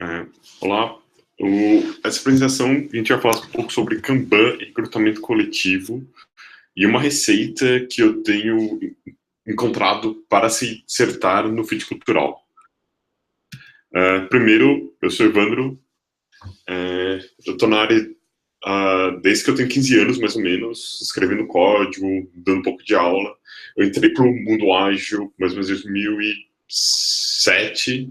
É, olá. Essa apresentação a gente vai falar um pouco sobre Kanban e recrutamento coletivo e uma receita que eu tenho encontrado para se acertar no fit cultural. Primeiro, eu sou Evandro, eu estou na área desde que eu tenho 15 anos, mais ou menos, escrevendo código, dando um pouco de aula. Eu entrei para o mundo ágil mais ou menos em 2007,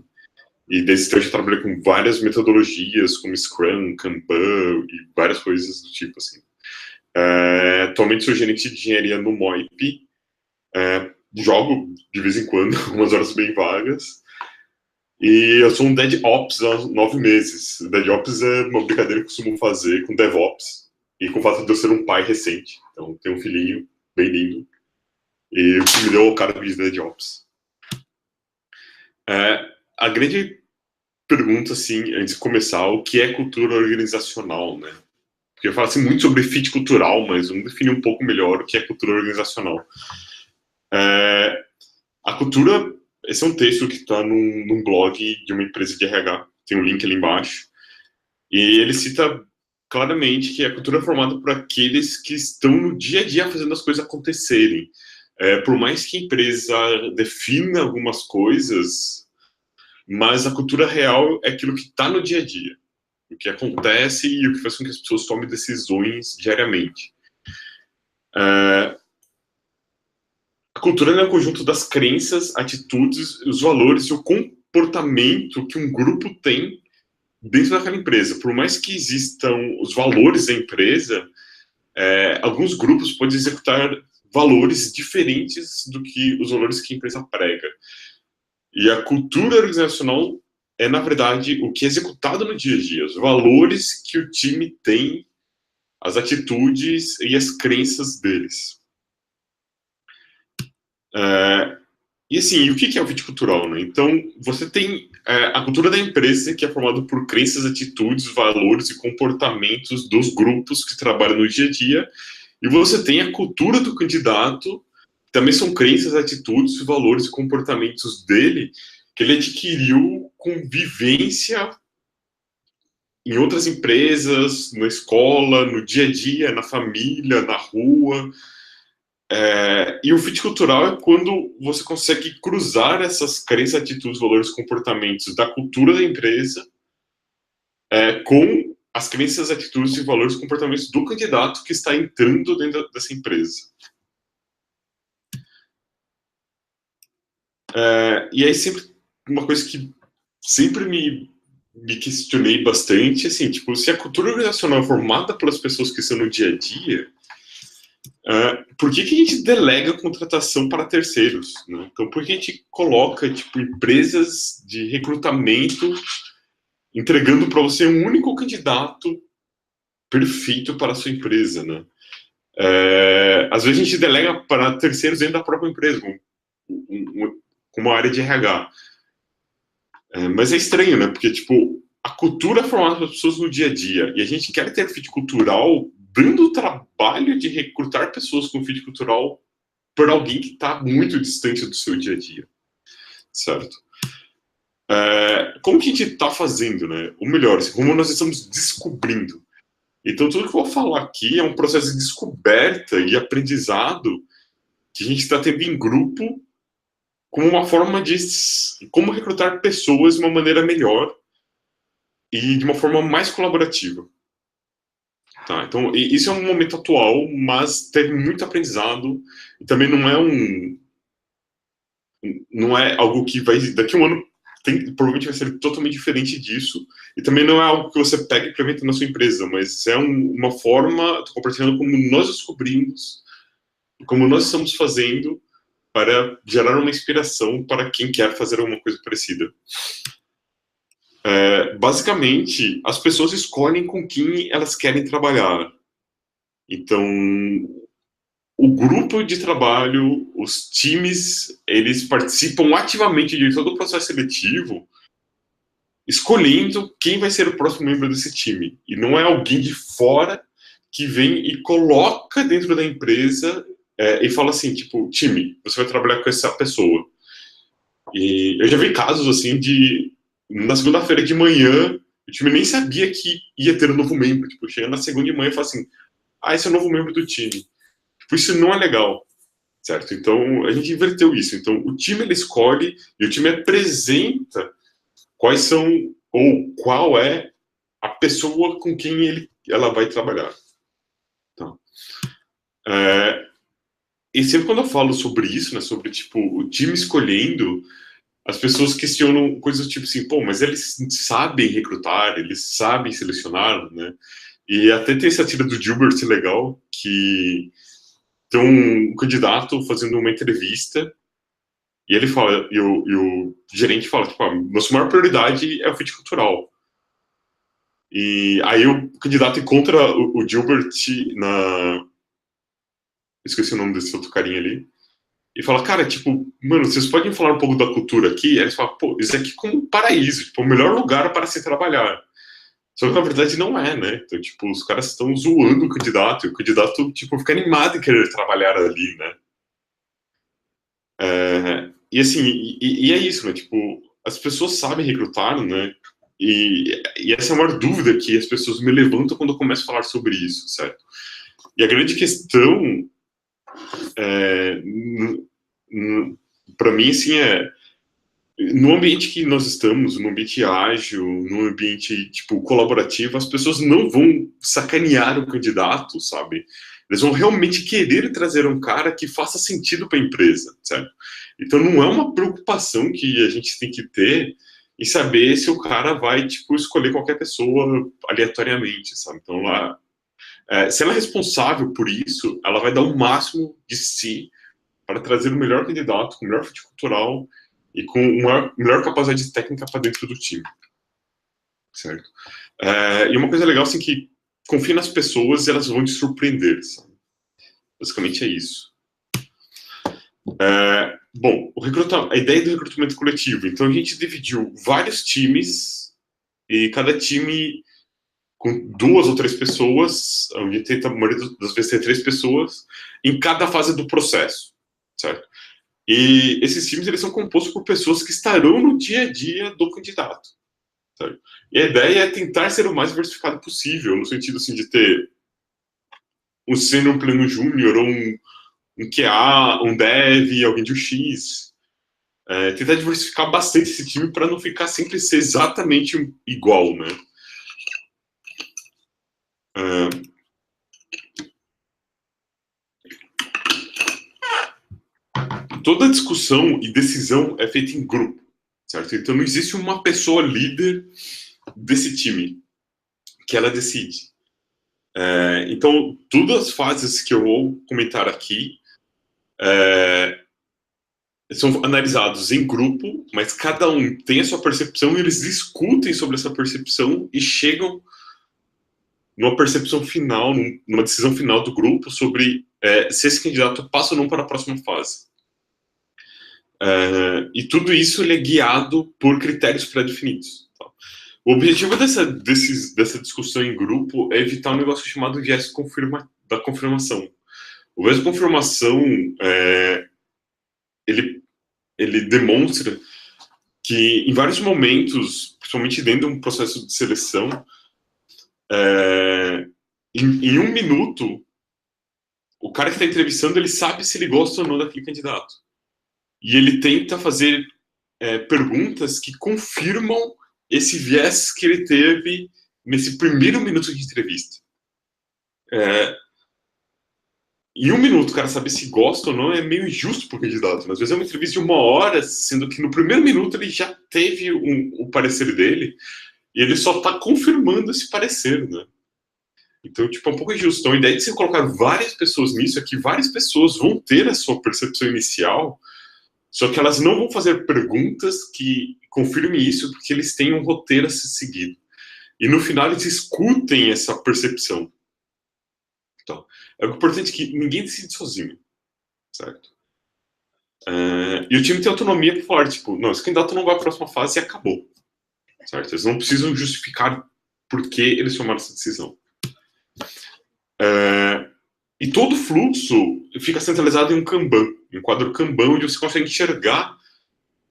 e desde então eu já trabalhei com várias metodologias, como Scrum, Kanban e várias coisas do tipo, assim. Atualmente sou gerente de engenharia no Moip. Jogo, de vez em quando, algumas horas bem vagas. E eu sou um DevOps há 9 meses. DevOps é uma brincadeira que eu costumo fazer com DevOps. E com o fato de eu ser um pai recente. Então, tenho um filhinho bem lindo. E o que me deu o cara de DevOps. A grande pergunta, assim, antes de começar, o que é cultura organizacional, né? Porque eu falo assim, muito sobre fit cultural, mas vamos definir um pouco melhor o que é cultura organizacional. A cultura, esse é um texto que está num blog de uma empresa de RH, tem um link ali embaixo, e ele cita claramente que a cultura é formada por aqueles que estão no dia a dia fazendo as coisas acontecerem. Por mais que a empresa defina algumas coisas, mas a cultura real é aquilo que está no dia a dia, o que acontece e o que faz com que as pessoas tomem decisões diariamente. A cultura é o conjunto das crenças, atitudes, os valores e o comportamento que um grupo tem dentro daquela empresa. Por mais que existam os valores da empresa, alguns grupos podem executar valores diferentes do que os valores que a empresa prega. E a cultura organizacional é, na verdade, o que é executado no dia a dia, os valores que o time tem, as atitudes e as crenças deles. E assim, o que é o fit cultural, né? Então, você tem a cultura da empresa, que é formada por crenças, atitudes, valores e comportamentos dos grupos que trabalham no dia a dia, e você tem a cultura do candidato, que também são crenças, atitudes, valores e comportamentos dele, que ele adquiriu com vivência em outras empresas, na escola, no dia a dia, na família, na rua. E o fit cultural é quando você consegue cruzar essas crenças, atitudes, valores, comportamentos da cultura da empresa com as crenças, atitudes, valores e comportamentos do candidato que está entrando dentro dessa empresa. E aí sempre uma coisa que sempre me questionei bastante, assim, tipo, se a cultura organizacional é formada pelas pessoas que estão no dia a dia, por que a gente delega a contratação para terceiros, né? Então, por que a gente coloca, tipo, empresas de recrutamento entregando para você um único candidato perfeito para a sua empresa, né? Às vezes a gente delega para terceiros dentro da própria empresa, como uma área de RH. Mas é estranho, né? Porque, tipo, a cultura é formada pelas pessoas no dia a dia, e a gente quer ter fit cultural dando o trabalho de recrutar pessoas com fit cultural por alguém que está muito distante do seu dia a dia, certo? Como que a gente está fazendo, né? Ou melhor, assim, como nós estamos descobrindo. Então, tudo que eu vou falar aqui é um processo de descoberta e aprendizado que a gente está tendo em grupo como uma forma de como recrutar pessoas de uma maneira melhor e de uma forma mais colaborativa. Tá, então, isso é um momento atual, mas teve muito aprendizado e também não é algo que vai, daqui a um ano, provavelmente vai ser totalmente diferente disso, e também não é algo que você pega e implementa na sua empresa, mas é uma forma, estou compartilhando como nós descobrimos, como nós estamos fazendo para gerar uma inspiração para quem quer fazer alguma coisa parecida. Basicamente, as pessoas escolhem com quem elas querem trabalhar. Então, o grupo de trabalho, os times, eles participam ativamente de todo o processo seletivo, escolhendo quem vai ser o próximo membro desse time. E não é alguém de fora que vem e coloca dentro da empresa e fala assim, tipo, time, você vai trabalhar com essa pessoa. E eu já vi casos, assim, de na segunda-feira de manhã, o time nem sabia que ia ter um novo membro. Tipo, chega na segunda de manhã e fala assim, esse é o novo membro do time. Tipo, isso não é legal, certo? Então, a gente inverteu isso. Então, o time ele escolhe e o time apresenta quais são, ou qual é a pessoa com quem ela vai trabalhar. Então, e sempre quando eu falo sobre isso, né, sobre, tipo, o time escolhendo, as pessoas questionam coisas tipo assim, pô, mas eles sabem recrutar, eles sabem selecionar, né? E até tem essa tira do Gilbert legal, que tem um candidato fazendo uma entrevista e ele fala, e o gerente fala, tipo, nossa maior prioridade é o fit cultural. E aí o candidato encontra o Gilbert esqueci o nome desse outro carinha ali, e fala, cara, tipo, mano, vocês podem falar um pouco da cultura aqui? Aí eles falam, pô, isso aqui é como um paraíso, tipo, o melhor lugar para se trabalhar. Só que na verdade não é, né? Então, tipo, os caras estão zoando o candidato, e o candidato, tipo, fica animado em querer trabalhar ali, né? E assim, e é isso, né? Tipo, as pessoas sabem recrutar, né? E essa é a maior dúvida que as pessoas me levantam quando eu começo a falar sobre isso, certo? E a grande questão, é, para mim, assim, no ambiente que nós estamos, no ambiente ágil, no ambiente, tipo, colaborativo, as pessoas não vão sacanear o candidato, sabe? Eles vão realmente querer trazer um cara que faça sentido para a empresa, certo? Então não é uma preocupação que a gente tem que ter em saber se o cara vai, tipo, escolher qualquer pessoa aleatoriamente, sabe? Então, se ela é responsável por isso, ela vai dar o máximo de si para trazer o melhor candidato, com o melhor fit cultural e com uma melhor capacidade técnica para dentro do time, certo? E uma coisa legal, assim, que confia nas pessoas e elas vão te surpreender, sabe? Basicamente é isso. Bom, a ideia do recrutamento coletivo. Então, a gente dividiu vários times e cada time com 2 ou 3 pessoas, onde tenta, a maioria das vezes, ter 3 pessoas em cada fase do processo, certo? E esses times eles são compostos por pessoas que estarão no dia a dia do candidato. Sabe? E a ideia é tentar ser o mais diversificado possível, no sentido assim, de ter um sênior, um pleno júnior, ou um QA, um dev, alguém de UX. Tentar diversificar bastante esse time para não ficar sempre ser exatamente igual, né? Toda discussão e decisão é feita em grupo, certo? Então não existe uma pessoa líder desse time que ela decide. Então, todas as fases que eu vou comentar aqui são analisados em grupo, mas cada um tem a sua percepção e eles discutem sobre essa percepção e chegam numa percepção final, numa decisão final do grupo sobre se esse candidato passa ou não para a próxima fase. E tudo isso ele é guiado por critérios pré-definidos. Tá? O objetivo dessa discussão em grupo é evitar um negócio chamado viés da confirmação. O viés de confirmação, ele demonstra que em vários momentos, principalmente dentro de um processo de seleção, em 1 minuto, o cara que está entrevistando, ele sabe se ele gosta ou não daquele candidato. E ele tenta fazer perguntas que confirmam esse viés que ele teve nesse primeiro minuto de entrevista. Em 1 minuto, o cara saber se gosta ou não é meio injusto para o candidato. Às vezes é uma entrevista de 1 hora, sendo que no primeiro minuto ele já teve o parecer dele e ele só está confirmando esse parecer, né? Então, tipo, é um pouco injusto. Então, a ideia de você colocar várias pessoas nisso é que várias pessoas vão ter a sua percepção inicial, só que elas não vão fazer perguntas que confirmem isso, porque eles têm um roteiro a ser seguido. E no final eles escutem essa percepção. Então, é importante que ninguém decide sozinho, certo? E o time tem autonomia para falar, tipo, não, esse candidato não vai para a próxima fase e acabou, certo? Eles não precisam justificar por que eles tomaram essa decisão. E todo o fluxo fica centralizado em um Kanban, em um quadro Kanban, onde você consegue enxergar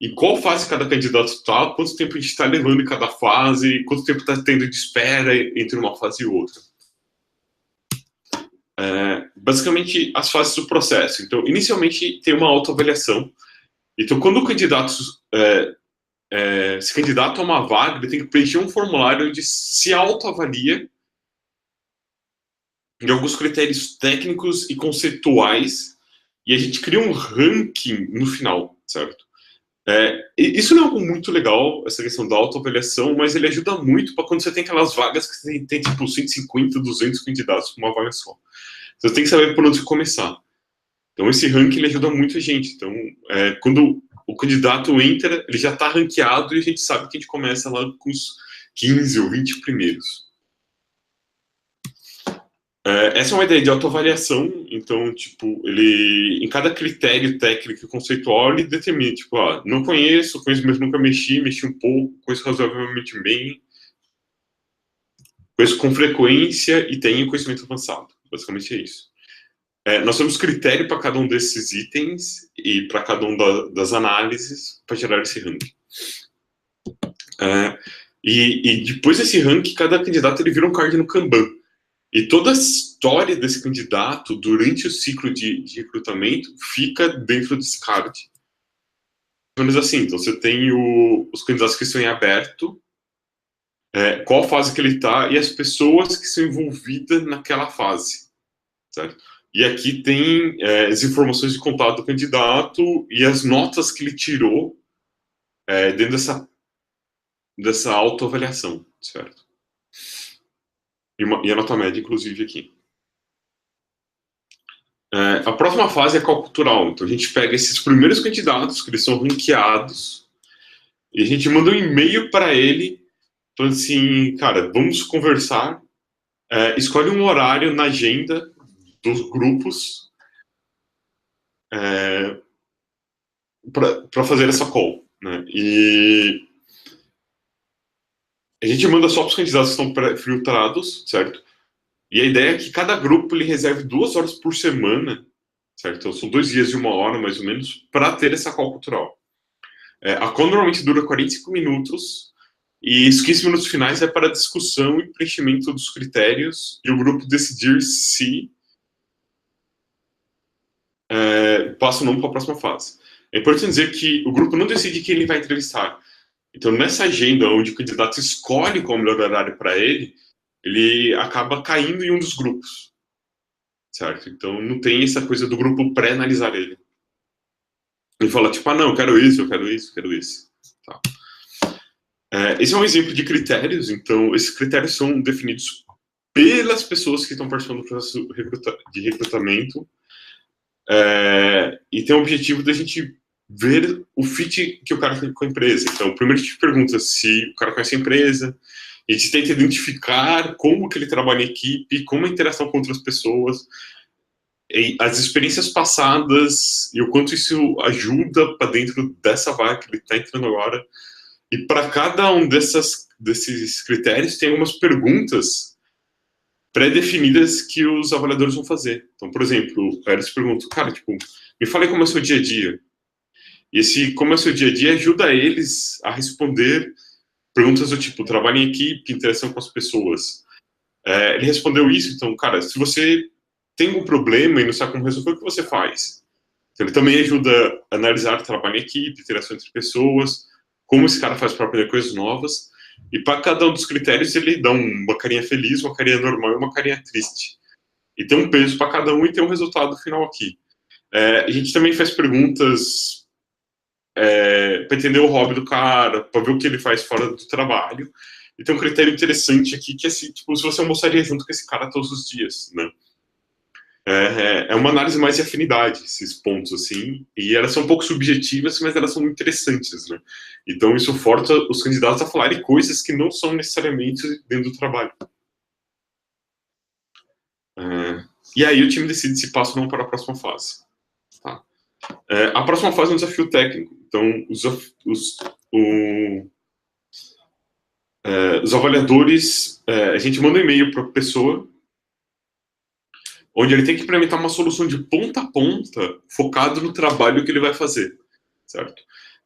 em qual fase cada candidato está, quanto tempo a gente está levando em cada fase, quanto tempo está tendo de espera entre uma fase e outra. Basicamente, as fases do processo. Então, inicialmente, tem uma autoavaliação. Então, quando o candidato se candidata a uma vaga, ele tem que preencher um formulário onde se autoavalia de alguns critérios técnicos e conceituais, e a gente cria um ranking no final, certo? Isso não é algo muito legal, essa questão da autoavaliação, mas ele ajuda muito para quando você tem aquelas vagas que você tem tipo 150, 200 candidatos para uma vaga só. Você tem que saber por onde começar. Então, esse ranking ele ajuda muito a gente. Então, quando o candidato entra, ele já está ranqueado e a gente sabe que a gente começa lá com os 15 ou 20 primeiros. Essa é uma ideia de autoavaliação. Então, tipo, ele, em cada critério técnico e conceitual, ele determina, tipo, não conheço, mas nunca mexi um pouco, conheço razoavelmente bem, conheço com frequência e tenho conhecimento avançado. Basicamente é isso. Nós temos critério para cada um desses itens e para cada um das análises para gerar esse ranking. E depois desse ranking, cada candidato ele vira um card no Kanban. E toda a história desse candidato durante o ciclo de recrutamento fica dentro desse card. Pelo menos assim, então você tem os candidatos que estão em aberto, qual fase que ele está e as pessoas que são envolvidas naquela fase, certo? E aqui tem as informações de contato do candidato e as notas que ele tirou dentro dessa autoavaliação, certo? E a nota média, inclusive, aqui. A próxima fase é a call cultural. Então, a gente pega esses primeiros candidatos, que eles são ranqueados, e a gente manda um e-mail para ele, falando assim, cara, vamos conversar, escolhe um horário na agenda dos grupos para fazer essa call, né? E a gente manda só para os candidatos que estão filtrados, certo? E a ideia é que cada grupo ele reserve 2 horas por semana, certo? Então, são 2 dias de 1 hora, mais ou menos, para ter essa call cultural. A call normalmente dura 45 minutos, e os 15 minutos finais é para discussão e preenchimento dos critérios, e o grupo decidir se passa ou não para a próxima fase. É importante dizer que o grupo não decide quem ele vai entrevistar. Então, nessa agenda onde o candidato escolhe qual é o melhor horário para ele, ele acaba caindo em um dos grupos, certo? Então, não tem essa coisa do grupo pré-analisar ele. Ele fala, tipo, não, eu quero isso, eu quero isso, eu quero isso. Tá. Esse é um exemplo de critérios. Então, esses critérios são definidos pelas pessoas que estão participando do processo de recrutamento e tem o objetivo da gente ver o fit que o cara tem com a empresa. Então, primeiro a gente pergunta se o cara conhece a empresa, a gente tenta identificar como que ele trabalha em equipe, como a interação com outras pessoas, as experiências passadas e o quanto isso ajuda para dentro dessa vaga que ele está entrando agora. E para cada um desses critérios tem algumas perguntas pré-definidas que os avaliadores vão fazer. Então, por exemplo, eles perguntam, cara, tipo, me fala como é o seu dia a dia. E esse como é o seu dia a dia ajuda eles a responder perguntas do tipo, trabalho em equipe, interação com as pessoas. Ele respondeu isso, então, cara, se você tem um problema e não sabe como resolver, o que você faz? Então, ele também ajuda a analisar trabalho em equipe, interação entre pessoas, como esse cara faz para aprender coisas novas. E para cada um dos critérios, ele dá uma carinha feliz, uma carinha normal e uma carinha triste. E tem um peso para cada um e tem um resultado final aqui. A gente também faz perguntas para entender o hobby do cara, para ver o que ele faz fora do trabalho. E tem um critério interessante aqui, que é assim, tipo, se você almoçaria junto com esse cara todos os dias, né? É uma análise mais de afinidade, esses pontos, assim, e elas são um pouco subjetivas, mas elas são muito interessantes, né? Então, isso força os candidatos a falarem coisas que não são necessariamente dentro do trabalho. E aí o time decide se passa ou não para a próxima fase. Tá? A próxima fase é um desafio técnico. Então, os avaliadores, a gente manda um e-mail para a pessoa, onde ele tem que implementar uma solução de ponta a ponta, focado no trabalho que ele vai fazer, certo?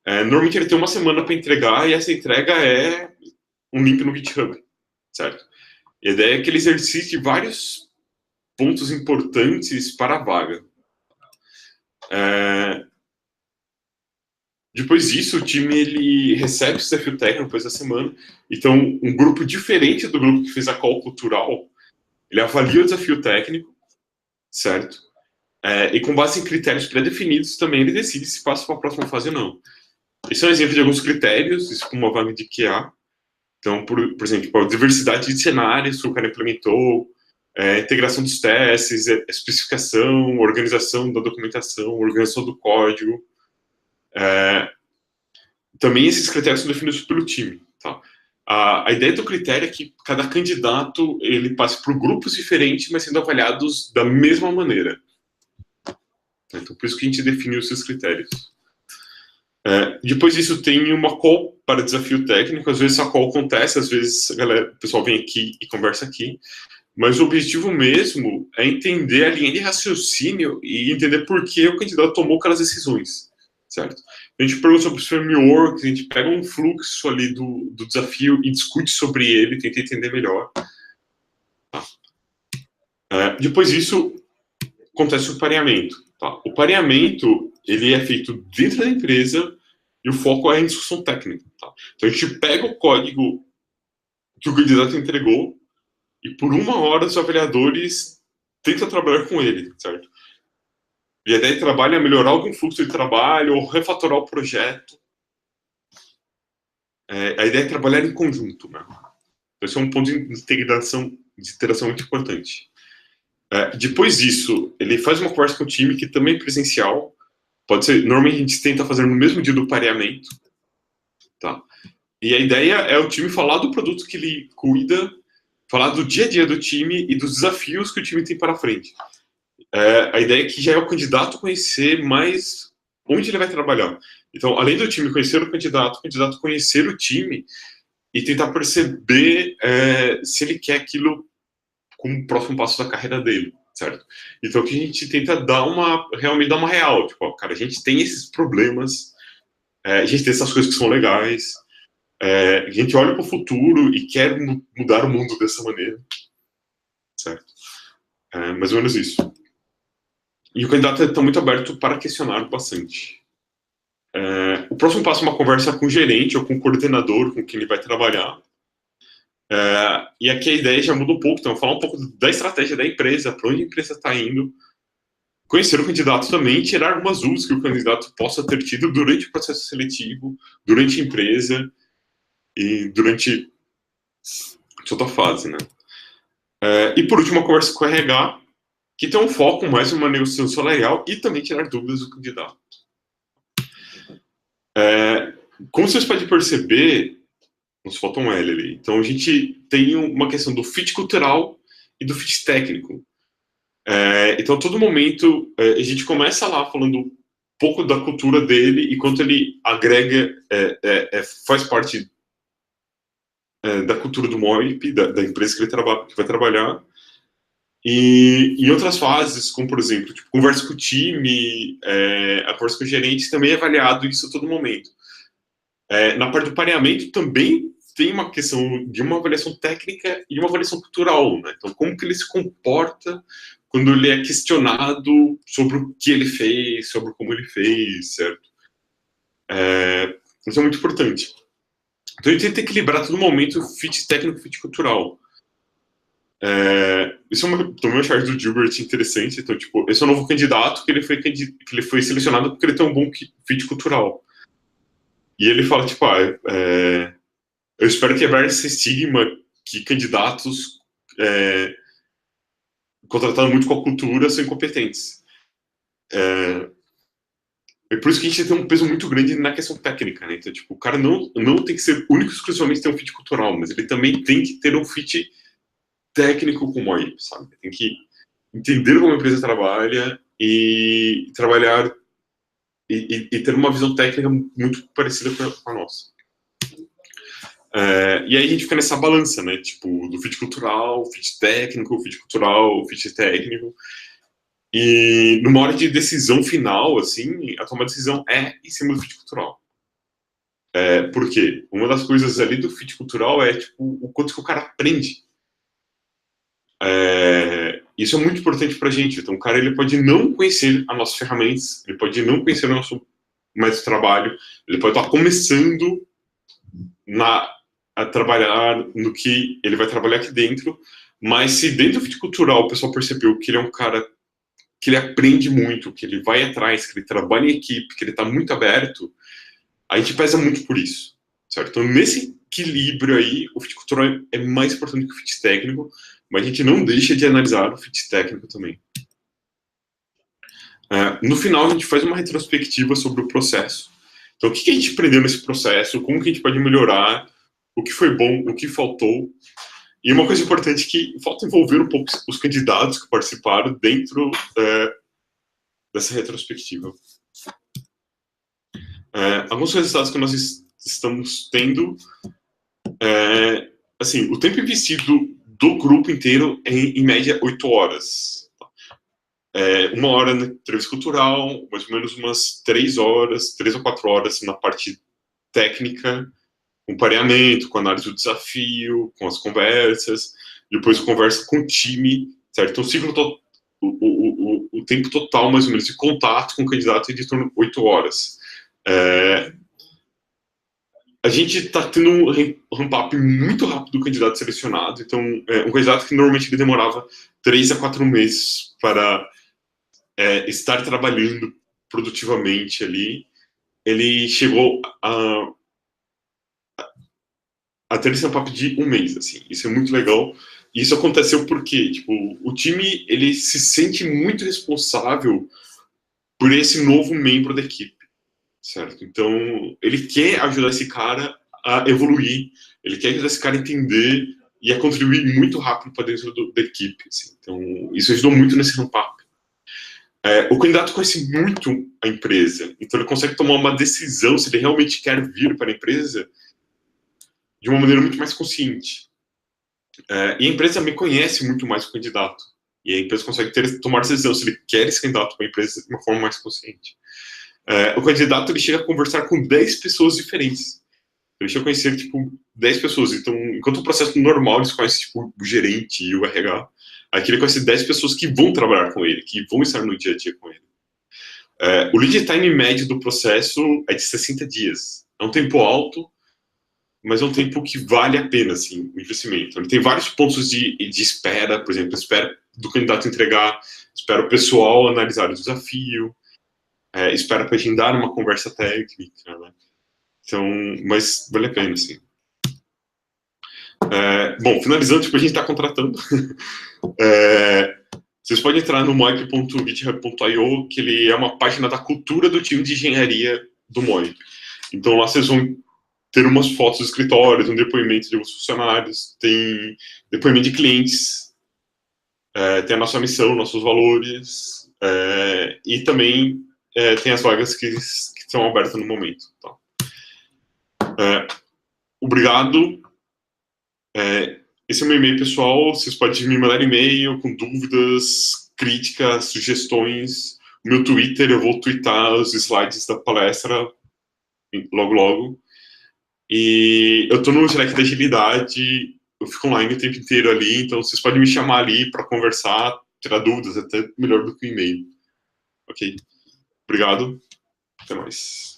Normalmente ele tem uma semana para entregar, e essa entrega é um link no GitHub, certo? E a ideia é que ele exercite vários pontos importantes para a vaga. Depois disso, o time ele recebe o desafio técnico depois da semana. Então, um grupo diferente do grupo que fez a call cultural, ele avalia o desafio técnico, certo? E com base em critérios pré-definidos também, ele decide se passa para a próxima fase ou não. Esse é um exemplo de alguns critérios, isso como uma vaga de QA. Então, por exemplo, a diversidade de cenários que o cara implementou, integração dos testes, especificação, organização da documentação, organização do código. Também esses critérios são definidos pelo time. Tá? A ideia do critério é que cada candidato ele passe por grupos diferentes, mas sendo avaliados da mesma maneira. Então, por isso que a gente definiu esses critérios. Depois disso, tem uma call para desafio técnico. Às vezes a call acontece, às vezes o pessoal vem aqui e conversa aqui. Mas o objetivo mesmo é entender a linha de raciocínio e entender por que o candidato tomou aquelas decisões, certo? A gente pergunta sobre os frameworks, a gente pega um fluxo ali do desafio e discute sobre ele, tenta entender melhor. Tá? Depois disso, acontece o pareamento. Tá? O pareamento, ele é feito dentro da empresa e o foco é em discussão técnica. Tá? Então, a gente pega o código que o candidato entregou e por 1 hora os avaliadores tentam trabalhar com ele, certo? E a ideia de trabalho é melhorar algum fluxo de trabalho ou refatorar o projeto. A ideia é trabalhar em conjunto, né? Esse é um ponto de interação muito importante. Depois disso, ele faz uma conversa com o time, que também é presencial. Pode ser, normalmente a gente tenta fazer no mesmo dia do pareamento. Tá? E a ideia é o time falar do produto que ele cuida, falar do dia a dia do time e dos desafios que o time tem para frente. A ideia é que já é o candidato conhecer mais onde ele vai trabalhar. Então, além do time conhecer o candidato conhecer o time e tentar perceber se ele quer aquilo como o próximo passo da carreira dele, certo? Então, que a gente tenta realmente dar uma real. Tipo, cara, a gente tem esses problemas, a gente tem essas coisas que são legais, a gente olha para o futuro e quer mudar o mundo dessa maneira, certo? Mais ou menos isso. E o candidato está muito aberto para questionar bastante. O próximo passo é uma conversa com o gerente ou com o coordenador com quem ele vai trabalhar. E aqui a ideia já muda um pouco. Então, falar um pouco da estratégia da empresa, para onde a empresa está indo. Conhecer o candidato também, tirar algumas dúvidas que o candidato possa ter tido durante o processo seletivo, durante a empresa e durante toda a fase, né? E por último, uma conversa com o RH, que tem um foco mais em uma negociação salarial e também tirar dúvidas do candidato. Como vocês podem perceber, nos falta um L ali. Então, a gente tem uma questão do fit cultural e do fit técnico. Então, a todo momento, a gente começa lá falando um pouco da cultura dele e quanto ele agrega, faz parte da cultura do MOIP, da empresa que ele que vai trabalhar. E em outras fases, como por exemplo, tipo, conversa com o time, a conversa com o gerente, também é avaliado isso a todo momento. Na parte do pareamento também tem uma questão de uma avaliação técnica e uma avaliação cultural, né? Então, como que ele se comporta quando ele é questionado sobre o que ele fez, sobre como ele fez, certo? Isso é muito importante. Então, a gente tenta equilibrar a todo momento o fit técnico e o fit cultural. Isso é uma charge do Gilbert interessante. Então, tipo, esse é um novo candidato que ele foi selecionado porque ele tem um bom fit cultural. E ele fala, tipo, eu espero quebrar esse estigma que candidatos contratados muito com a cultura são incompetentes. É por isso que a gente tem um peso muito grande na questão técnica, né? Então, tipo, o cara não tem que ser único e exclusivamente ter um fit cultural, mas ele também tem que ter um fit técnico com o MOIP, sabe? Tem que entender como a empresa trabalha e trabalhar e ter uma visão técnica muito parecida com a nossa. E aí a gente fica nessa balança, né? Tipo, do fit cultural, fit técnico, fit cultural, fit técnico. E numa hora de decisão final, assim, a tomada de decisão é em cima do fit cultural. Por quê? Uma das coisas ali do fit cultural é, tipo, o quanto que o cara aprende. Isso é muito importante pra gente. Então, o cara, ele pode não conhecer as nossas ferramentas, ele pode não conhecer o nosso método de trabalho, ele pode estar começando a trabalhar no que ele vai trabalhar aqui dentro, mas se dentro do fit cultural o pessoal percebeu que ele é um cara que ele aprende muito, que ele vai atrás, que ele trabalha em equipe, que ele está muito aberto, a gente pesa muito por isso, certo? Então, nesse equilíbrio aí, o fit cultural é mais importante que o fit técnico, mas a gente não deixa de analisar o fit técnico também. No final, a gente faz uma retrospectiva sobre o processo. Então, o que a gente aprendeu nesse processo, como que a gente pode melhorar, o que foi bom, o que faltou. E uma coisa importante é que falta envolver um pouco os candidatos que participaram dentro dessa retrospectiva. Alguns resultados que nós estamos tendo, assim, o tempo investido do grupo inteiro é, em média, 8 horas. 1 hora na entrevista cultural, mais ou menos umas 3 horas, 3 ou 4 horas na parte técnica, com pareamento, com análise do desafio, com as conversas, depois conversa com o time, certo? Então, o ciclo o tempo total, mais ou menos, de contato com o candidato é de torno de 8 horas. A gente está tendo um ramp-up muito rápido do candidato selecionado, então, um candidato que normalmente ele demorava 3 a 4 meses para estar trabalhando produtivamente ali, ele chegou a ter esse ramp-up de 1 mês, assim. Isso é muito legal. E isso aconteceu porque, tipo, o time, ele se sente muito responsável por esse novo membro da equipe, certo? Então, ele quer ajudar esse cara a evoluir, ele quer ajudar esse cara a entender e a contribuir muito rápido para dentro da equipe, assim. Então, isso ajudou muito nesse ramp-up. O candidato conhece muito a empresa, então ele consegue tomar uma decisão se ele realmente quer vir para a empresa de uma maneira muito mais consciente. E a empresa também conhece muito mais o candidato. E a empresa consegue tomar decisão se ele quer esse candidato para a empresa de uma forma mais consciente. O candidato ele chega a conversar com 10 pessoas diferentes. Ele chega a conhecer, tipo, 10 pessoas. Então, enquanto o processo normal, eles conhecem, tipo, o gerente e o RH, aqui ele conhece 10 pessoas que vão trabalhar com ele, que vão estar no dia a dia com ele. O lead time médio do processo é de 60 dias. É um tempo alto, mas é um tempo que vale a pena, assim, o investimento. Ele tem vários pontos de espera, por exemplo, espera do candidato entregar, espera o pessoal analisar o desafio, espera para agendar uma conversa técnica, né? Então, mas vale a pena, assim. Bom, finalizando, tipo, a gente está contratando. Vocês podem entrar no moip.github.io, que ele é uma página da cultura do time de engenharia do Moip. Então, lá vocês vão ter umas fotos do escritório, um depoimento de alguns funcionários, tem depoimento de clientes, tem a nossa missão, nossos valores, e também tem as vagas que estão abertas no momento. Tá? Obrigado. Esse é o meu e-mail pessoal. Vocês podem me mandar e-mail com dúvidas, críticas, sugestões. No meu Twitter, eu vou twittar os slides da palestra logo, logo. E eu tô no Slack da Agilidade, eu fico online o tempo inteiro ali, então vocês podem me chamar ali para conversar, tirar dúvidas, até melhor do que o e-mail. Ok? Obrigado. Até mais.